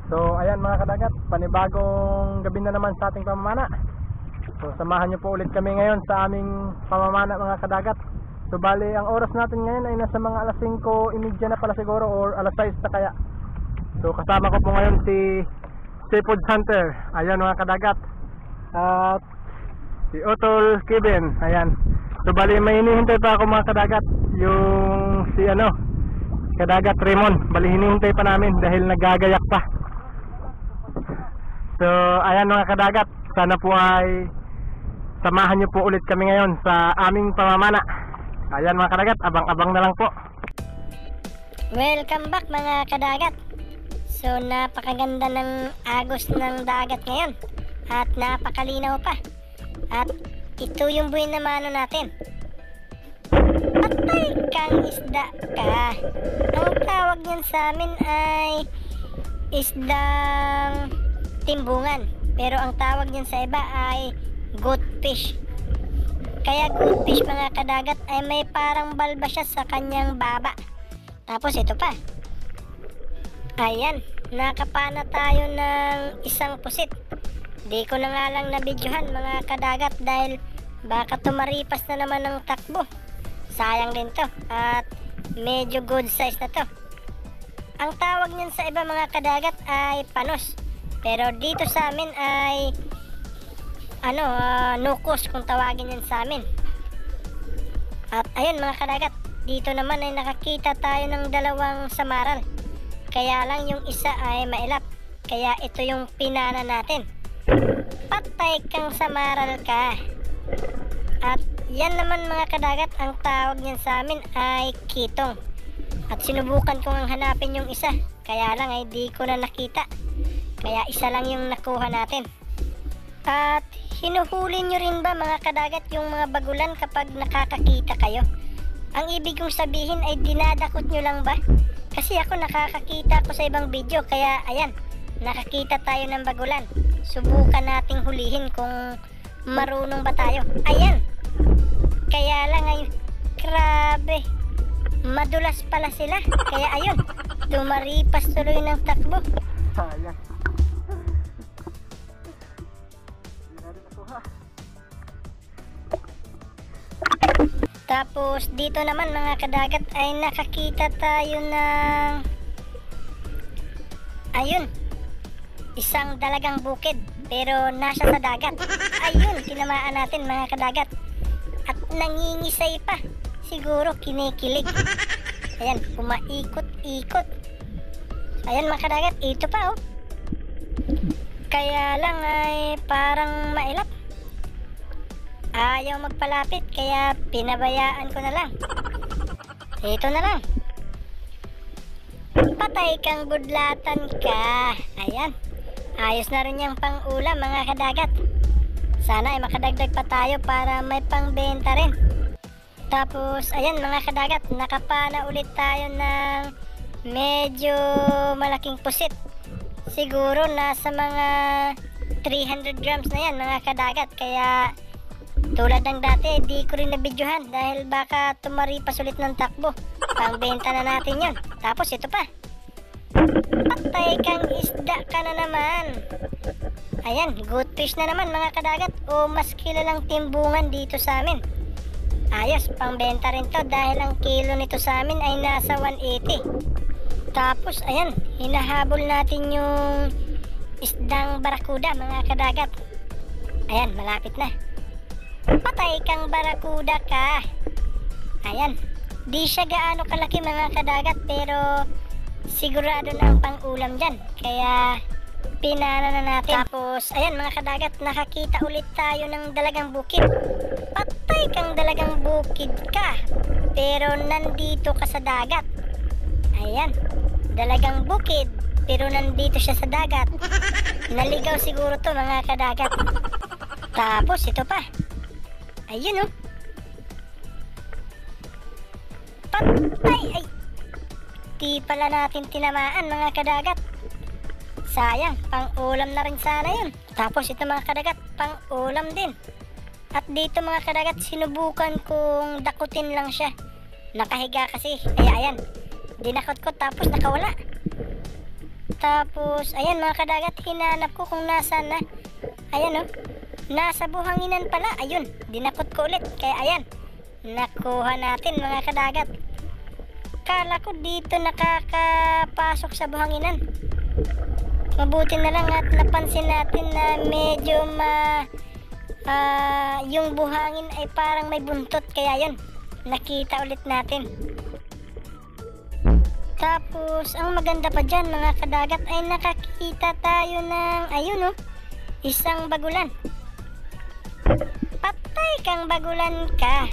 So ayan mga kadagat, panibagong gabi na naman sa ating pamamana. So samahan niyo po ulit kami ngayon sa aming pamamana mga kadagat. So bali ang oras natin ngayon ay nasa mga alas 5:30 na pala siguro, or alas 6 na kaya. So kasama ko po ngayon si Seafood Hunter. Ayan mga kadagat. At si Otol Kevin. Ayan. So bali may hinihintay pa ako mga kadagat. Yung si Kadagat Raymond. Bali hinihintay pa namin dahil nagagayak pa. So ayan mga kadagat, sana po ay samahan niyo po ulit kami ngayon sa aming pamamana. Ayan mga kadagat, abang-abang na lang po. Welcome back mga kadagat. So napakaganda ng agos ng dagat ngayon at napakalinaw pa. At ito yung buhay na mano natin. Patay kang isda ka. Ang tawag niyan sa amin ay isdang timbungan, pero ang tawag niyan sa iba ay goatfish. Kaya goatfish mga kadagat ay may parang balba siya sa kanyang baba. Tapos ito pa, ayan, nakapana tayo ng isang pusit. Di ko na nga lang nabidyohan mga kadagat dahil baka tumaripas na naman ng takbo. Sayang din to, at medyo good size na to. Ang tawag niyan sa iba mga kadagat ay panos, pero dito sa amin ay nukos kung tawagin yan sa amin. At ayun mga kadagat, dito naman ay nakakita tayo ng dalawang samaral. Kaya lang yung isa ay mailap, kaya ito yung pinana natin. Patay kang samaral ka. At yan naman mga kadagat, ang tawag niyan sa amin ay kitong. At sinubukan ko ngang hanapin yung isa, kaya lang ay di ko na nakita. Kaya isa lang yung nakuha natin. At hinuhuli nyo rin ba mga kadagat yung mga bagulan kapag nakakakita kayo? Ang ibig kong sabihin ay dinadakot nyo lang ba? Kasi ako nakakakita ko sa ibang video, kaya ayan, nakakita tayo ng bagulan. Subukan nating hulihin kung marunong ba tayo. Ayan, kaya lang ay grabe, madulas pala sila. Kaya ayun, tumaripas tuloy ng takbo. Sayang. Tapos dito naman mga kadagat ay nakakita tayo ng ayun, isang dalagang bukid pero nasa sa dagat. Ayun, tinamaan natin mga kadagat. At nangingisay pa. Siguro kinikilig. Ayan, pumaikot-ikot. Ayan mga kadagat, ito pa oh. Kaya lang ay parang mailap. Ayaw magpalapit, kaya pinabayaan ko na lang. Ito na lang. Patay kang budlatan ka. Ayan, ayos na rin yung pang-ulam mga kadagat. Sana ay makadagdag pa tayo para may pangbenta rin. Tapos ayan mga kadagat, nakapana ulit tayo ng medyo malaking pusit. Siguro nasa mga 300 grams na yan mga kadagat. Kaya tulad ng dati, di ko rin nabidyohan dahil baka tumaripas ulit ng takbo. Pangbenta na natin yun. Tapos ito pa, patay kang isda ka na naman. Ayan, goatfish na naman mga kadagat, o mas kilalang timbungan dito sa amin. Ayos, pangbenta rin to dahil ang kilo nito sa amin ay nasa 180. Tapos ayan, hinahabol natin yung isdang barakuda mga kadagat. Ayan, malapit na. Patay kang barakuda ka. Ayan, di siya gaano kalaki mga kadagat, pero sigurado na ang pang-ulam dyan. Kaya pinana na natin. Tapos ayan mga kadagat, nakakita ulit tayo ng dalagang bukid. Patay kang dalagang bukid ka, pero nandito ka sa dagat. Ayan, dalagang bukid pero nandito siya sa dagat. Naligaw siguro to mga kadagat. Tapos ito pa, ayun oh, patay. Ay, di pala natin tinamaan mga kadagat. Sayang, pang-ulam na rin sana yun. Tapos ito mga kadagat, pang-ulam din. At dito mga kadagat, sinubukan kong dakutin lang siya. Nakahiga kasi, kaya ayan, dinakot ko tapos nakawala. Tapos, ayan mga kadagat, hinanap ko kung nasaan na. Ayan oh, nasa buhanginan pala. Ayun, dinakot ko ulit. Kaya ayan, nakuha natin mga kadagat. Kala ko dito nakakapasok sa buhanginan. Mabuti na lang at napansin natin na medyo yung buhangin ay parang may buntot. Kaya yun, nakita ulit natin. Tapos, ang maganda pa dyan mga kadagat ay nakakita tayo ng, ayun oh, isang bagulan. Patay kang bagulan ka.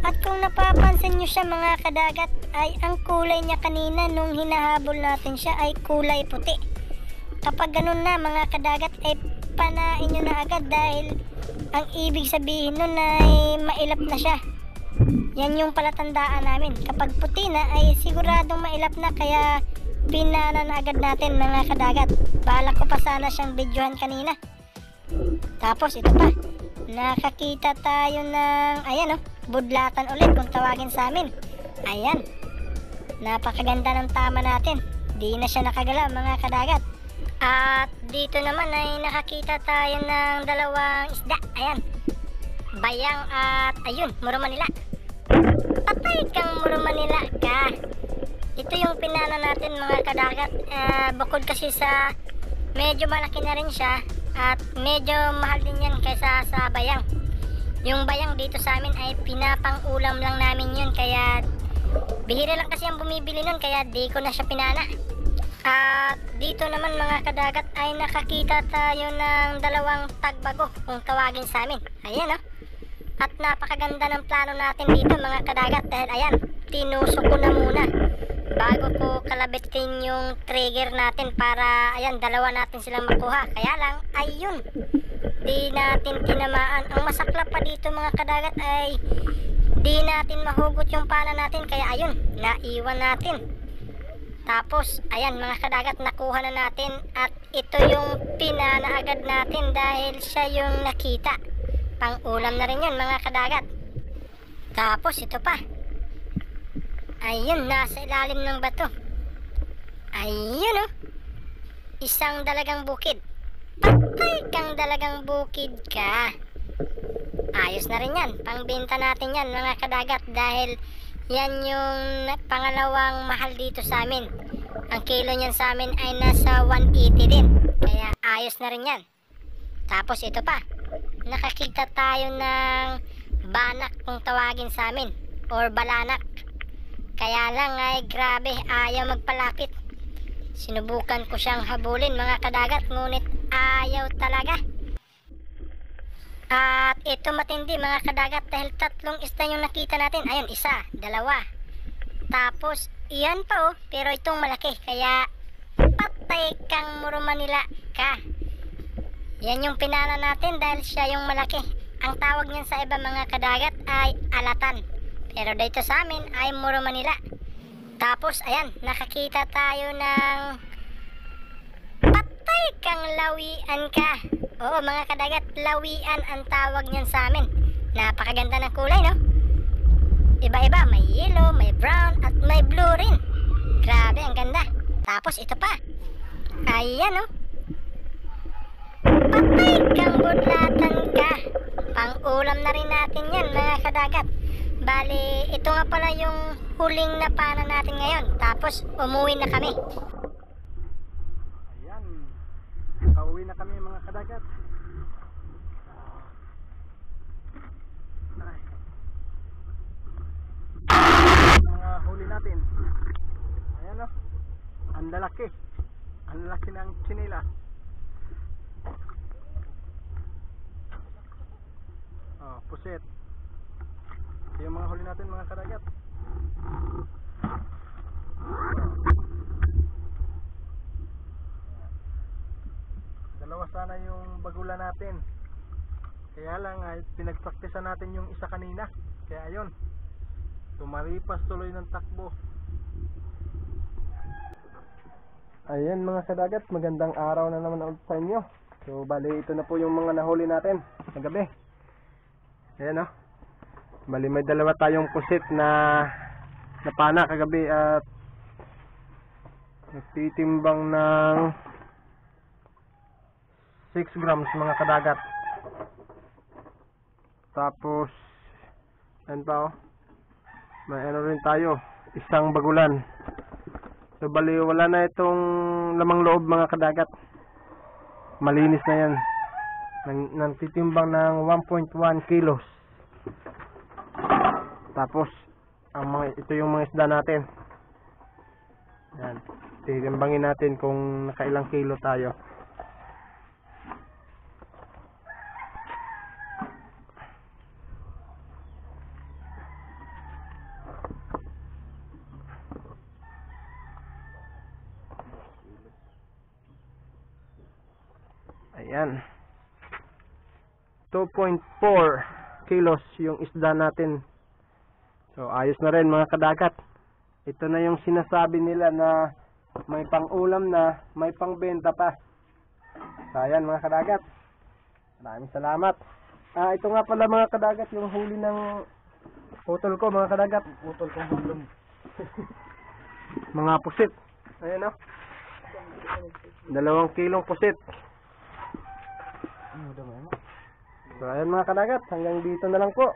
At kung napapansin nyo siya mga kadagat, ay ang kulay niya kanina nung hinahabol natin siya ay kulay puti. Kapag ganun na mga kadagat ay panain nyo na agad dahil ang ibig sabihin nun ay mailap na siya. Yan yung palatandaan namin. Kapag puti na ay siguradong mailap na, kaya pinana na agad natin mga kadagat. Balak ko pa sana siyang videohan kanina. Tapos ito pa, nakakita tayo ng, ayan oh, budlatan ulit kung tawagin sa amin. Ayan, napakaganda ng tama natin. Di na siya nakagalaw mga kadagat. At dito naman ay nakakita tayo ng dalawang isda. Ayan, bayang at ayun, Muro Manila. Patay kang Muro Manila ka. Ito yung pinana natin mga kadagat. Bukod kasi sa medyo malaki na rin siya at medyo mahal din yan kaysa sa bayang. Yung bayang dito sa amin ay pinapang-ulam lang namin yun, kaya bihira lang kasi ang bumibili nun, kaya di ko na siya pinana. At dito naman mga kadagat ay nakakita tayo ng dalawang tagbago kung tawagin sa amin. Ayan oh. At napakaganda ng plano natin dito mga kadagat dahil ayan, tinusok ko na muna bago ko kalabitin yung trigger natin para ayan, dalawa natin silang makuha. Kaya lang, ayun, di natin tinamaan. Ang masaklap pa dito mga kadagat ay di natin mahugot yung pala natin, kaya ayun, naiwan natin. Tapos ayan mga kadagat, nakuha na natin at ito yung pinana agad natin dahil siya yung nakita. Pang ulam na rin yun mga kadagat. Tapos ito pa, ayun, nasa ilalim ng bato. Ayun oh, isang dalagang bukid. Patay kang dalagang bukid ka. Ayos na rin yan, pangbenta natin yan mga kadagat dahil yan yung pangalawang mahal dito sa amin. Ang kilo niyan sa amin ay nasa 180 din, kaya ayos na rin yan. Tapos ito pa, nakakita tayo ng banak kung tawagin sa amin, or balanak. Kaya lang ay grabe, ayaw magpalapit. Sinubukan ko siyang habulin mga kadagat, ngunit ayaw talaga. At ito matindi mga kadagat dahil tatlong isda yung nakita natin. Ayun, isa, dalawa. Tapos iyan pa oh, pero itong malaki. Kaya patay kang Muro Manila ka. Yan yung pinana natin dahil siya yung malaki. Ang tawag niyan sa iba mga kadagat ay alatan, pero dito sa amin ay Muro Manila. Tapos ayan, nakakita tayo ng patay kang lawian ka. Oo mga kadagat, lawian ang tawag niyan sa amin. Napakaganda ng kulay no? Iba-iba, may yellow, may brown at may blue rin. Grabe, ang ganda. Tapos ito pa, ayan oh, patay kang budlatan ka. Pang-ulam na rin natin yan mga kadagat. Bali, ito nga pala yung huling napana natin ngayon. Tapos, umuwi na kami. Ayan, pauwi na kami mga kadagat. Ay. Mga huli natin. Ayan o, ang lalaki. Ang lalaki ng chinila. Oh, puset. Ito yung mga huli natin mga kadagat. Dalawa sana yung bagula natin. Kaya lang ay pinagpraktisan natin yung isa kanina. Kaya ayun, tumaripas tuloy ng takbo. Ayan mga kadagat, magandang araw na naman ulit sa inyo. So bali, ito na po yung mga nahuli natin sa gabi. Ayan o, bali may dalawa tayong pusit na napana kagabi at Nagtitimbang ng 6 grams mga kadagat. Tapos yan pa oh. May ano rin tayo, isang bagulan. So bali wala na itong lamang loob mga kadagat. Malinis na yan. Nagtitimbang ng 1.1 kilos. Tapos ito yung mga isda natin. Yan. Titimbangin natin kung nakailang kilo tayo. Ayan. 2.4 kilos yung isda natin. So ayos na rin mga kadagat. Ito na yung sinasabi nila na may pang-ulam na, may pang-benta pa. So ayan mga kadagat. Maraming salamat. Ito nga pala mga kadagat yung huli ng putol ko mga kadagat. Putol kong hulog. Mga pusit. Ayan o. 2 kilong pusit. So ayan mga kadagat, hanggang dito na lang po.